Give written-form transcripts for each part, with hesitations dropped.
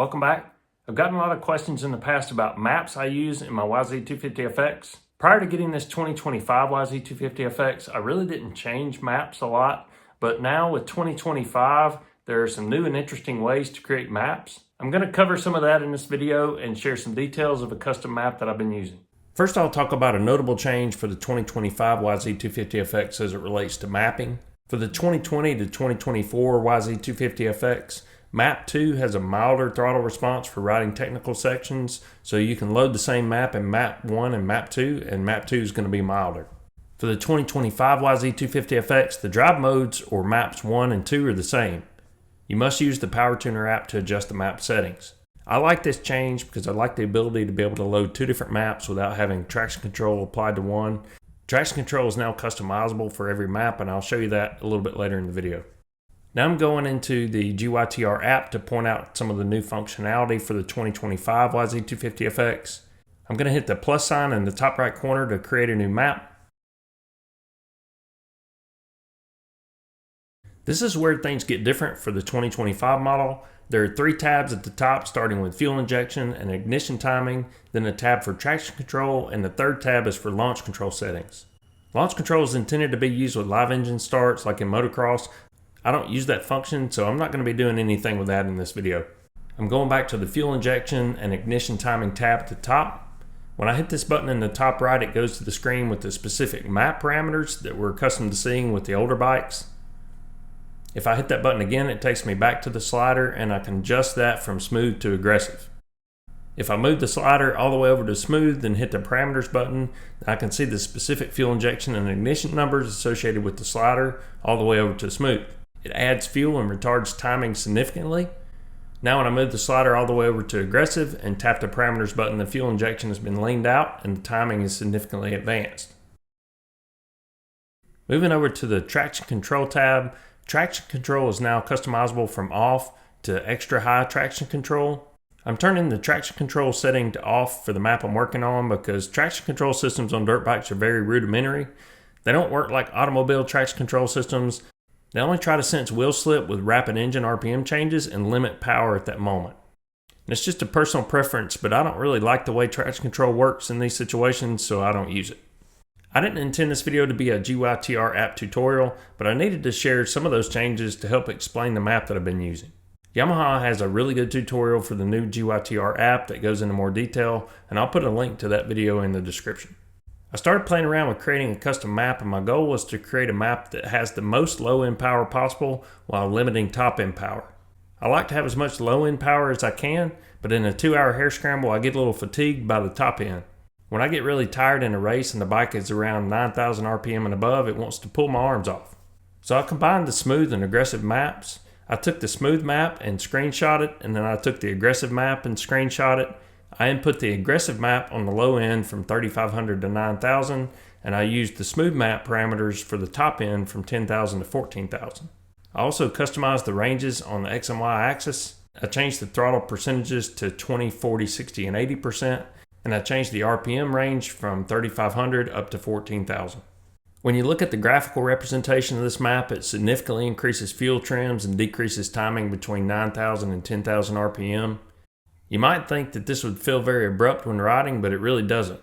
Welcome back. I've gotten a lot of questions in the past about maps I use in my YZ250FX. Prior to getting this 2025 YZ250FX, I really didn't change maps a lot, but now with 2025, there are some new and interesting ways to create maps. I'm going to cover some of that in this video and share some details of a custom map that I've been using. First, I'll talk about a notable change for the 2025 YZ250FX as it relates to mapping. For the 2020 to 2024 YZ250FX, Map 2 has a milder throttle response for riding technical sections, so you can load the same map in Map 1 and Map 2, and Map 2 is going to be milder. For the 2025 YZ250FX, the drive modes, or Maps 1 and 2, are the same. You must use the Power Tuner app to adjust the map settings. I like this change because I like the ability to be able to load two different maps without having traction control applied to one. Traction control is now customizable for every map, and I'll show you that a little bit later in the video. Now I'm going into the GYTR app to point out some of the new functionality for the 2025 YZ250FX. I'm going to hit the plus sign in the top right corner to create a new map. This is where things get different for the 2025 model. There are three tabs at the top, starting with fuel injection and ignition timing, then a tab for traction control, and the third tab is for launch control settings. Launch control is intended to be used with live engine starts like in motocross. I don't use that function, so I'm not going to be doing anything with that in this video. I'm going back to the fuel injection and ignition timing tab at the top. When I hit this button in the top right, it goes to the screen with the specific map parameters that we're accustomed to seeing with the older bikes. If I hit that button again, it takes me back to the slider, and I can adjust that from smooth to aggressive. If I move the slider all the way over to smooth, then hit the parameters button, I can see the specific fuel injection and ignition numbers associated with the slider all the way over to smooth. It adds fuel and retards timing significantly. Now when I move the slider all the way over to aggressive and tap the parameters button, the fuel injection has been leaned out and the timing is significantly advanced. Moving over to the traction control tab, traction control is now customizable from off to extra high traction control. I'm turning the traction control setting to off for the map I'm working on because traction control systems on dirt bikes are very rudimentary. They don't work like automobile traction control systems. They only try to sense wheel slip with rapid engine RPM changes and limit power at that moment. And it's just a personal preference, but I don't really like the way traction control works in these situations, so I don't use it. I didn't intend this video to be a GYTR app tutorial, but I needed to share some of those changes to help explain the map that I've been using. Yamaha has a really good tutorial for the new GYTR app that goes into more detail, and I'll put a link to that video in the description. I started playing around with creating a custom map, and my goal was to create a map that has the most low-end power possible while limiting top-end power. I like to have as much low-end power as I can, but in a 2-hour hare scramble I get a little fatigued by the top end. When I get really tired in a race and the bike is around 9,000 RPM and above, it wants to pull my arms off. So I combined the smooth and aggressive maps. I took the smooth map and screenshot it, and then I took the aggressive map and screenshot it. I input the aggressive map on the low end from 3,500 to 9,000, and I used the smooth map parameters for the top end from 10,000 to 14,000. I also customized the ranges on the X and Y axis. I changed the throttle percentages to 20, 40, 60, and 80%, and I changed the RPM range from 3,500 up to 14,000. When you look at the graphical representation of this map, it significantly increases fuel trims and decreases timing between 9,000 and 10,000 RPM. You might think that this would feel very abrupt when riding, but it really doesn't.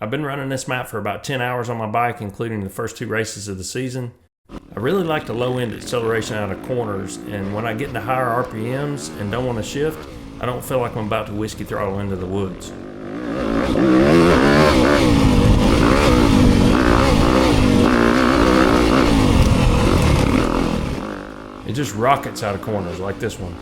I've been running this map for about 10 hours on my bike, including the first 2 races of the season. I really like the low end acceleration out of corners, and when I get into higher RPMs and don't want to shift, I don't feel like I'm about to whiskey throttle into the woods. It just rockets out of corners like this one.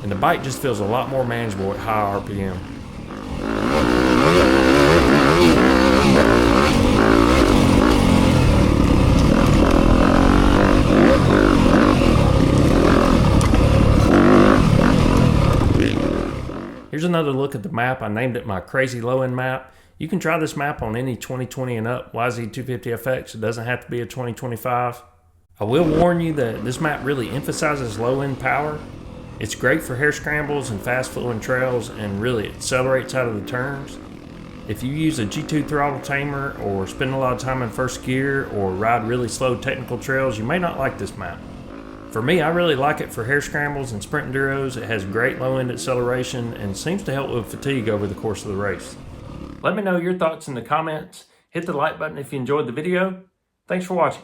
And the bike just feels a lot more manageable at high RPM. Here's another look at the map. I named it my crazy low end map. You can try this map on any 2020 and up YZ250FX. It doesn't have to be a 2025. I will warn you that this map really emphasizes low end power. It's great for hare scrambles and fast flowing trails, and really accelerates out of the turns. If you use a G2 throttle tamer or spend a lot of time in first gear or ride really slow technical trails, you may not like this map. For me, I really like it for hare scrambles and sprint enduros. It has great low end acceleration and seems to help with fatigue over the course of the race. Let me know your thoughts in the comments. Hit the like button if you enjoyed the video. Thanks for watching.